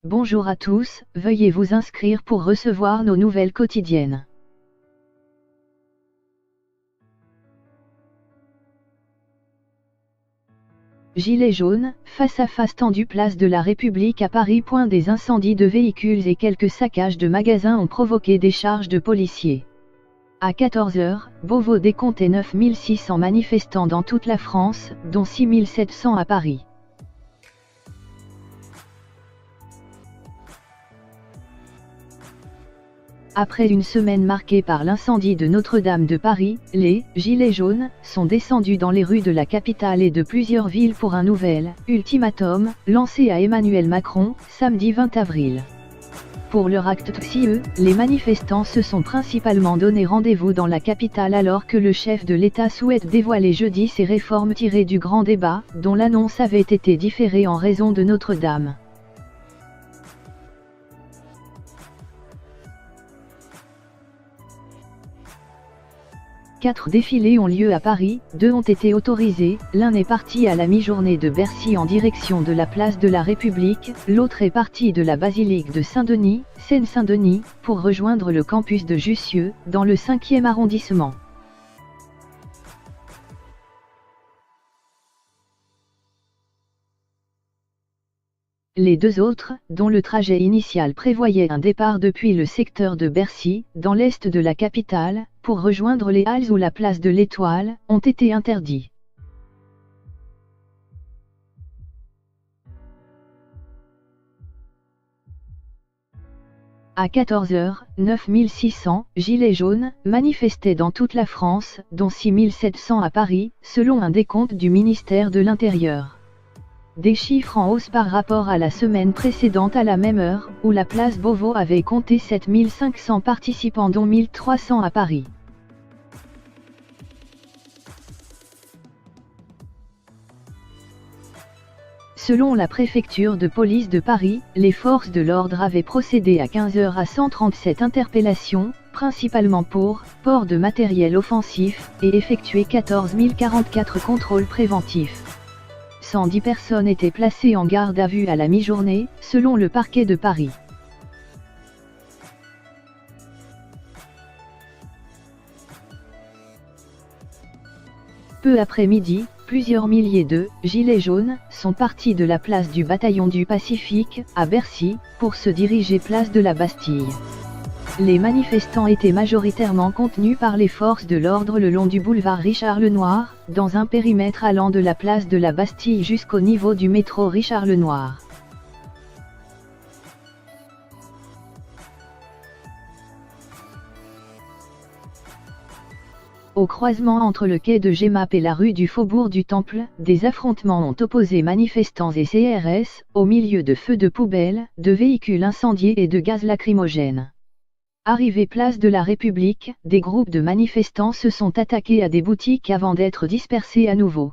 Bonjour à tous, veuillez vous inscrire pour recevoir nos nouvelles quotidiennes. Gilets jaunes, face à face tendu place de la République à Paris. Des incendies de véhicules et quelques saccages de magasins ont provoqué des charges de policiers. À 14h, Beauvau décomptait 9600 manifestants dans toute la France, dont 6700 à Paris. Après une semaine marquée par l'incendie de Notre-Dame de Paris, les « Gilets jaunes » sont descendus dans les rues de la capitale et de plusieurs villes pour un nouvel « ultimatum » lancé à Emmanuel Macron, samedi 20 avril. Pour leur acte scieux, les manifestants se sont principalement donné rendez-vous dans la capitale alors que le chef de l'État souhaite dévoiler jeudi ses réformes tirées du grand débat, dont l'annonce avait été différée en raison de Notre-Dame. Quatre défilés ont lieu à Paris, 2 ont été autorisés, l'un est parti à la mi-journée de Bercy en direction de la place de la République, l'autre est parti de la basilique de Saint-Denis, Seine-Saint-Denis, pour rejoindre le campus de Jussieu, dans le 5e arrondissement. Les deux autres, dont le trajet initial prévoyait un départ depuis le secteur de Bercy, dans l'est de la capitale, pour rejoindre les Halles ou la place de l'Étoile, ont été interdits. À 14h, 9600 gilets jaunes manifestaient dans toute la France, dont 6700 à Paris, selon un décompte du ministère de l'Intérieur. Des chiffres en hausse par rapport à la semaine précédente à la même heure, où la place Beauvau avait compté 7500 participants dont 1300 à Paris. Selon la préfecture de police de Paris, les forces de l'ordre avaient procédé à 15h à 137 interpellations, principalement pour port de matériel offensif, et effectué 14 044 contrôles préventifs. 110 personnes étaient placées en garde à vue à la mi-journée, selon le parquet de Paris. Peu après midi, plusieurs milliers de « gilets jaunes » sont partis de la place du bataillon du Pacifique, à Bercy, pour se diriger place de la Bastille. Les manifestants étaient majoritairement contenus par les forces de l'ordre le long du boulevard Richard-Lenoir, dans un périmètre allant de la place de la Bastille jusqu'au niveau du métro Richard-Lenoir. Au croisement entre le quai de Jemmapes et la rue du Faubourg du Temple, des affrontements ont opposé manifestants et CRS, au milieu de feux de poubelles, de véhicules incendiés et de gaz lacrymogènes. Arrivés place de la République, des groupes de manifestants se sont attaqués à des boutiques avant d'être dispersés à nouveau.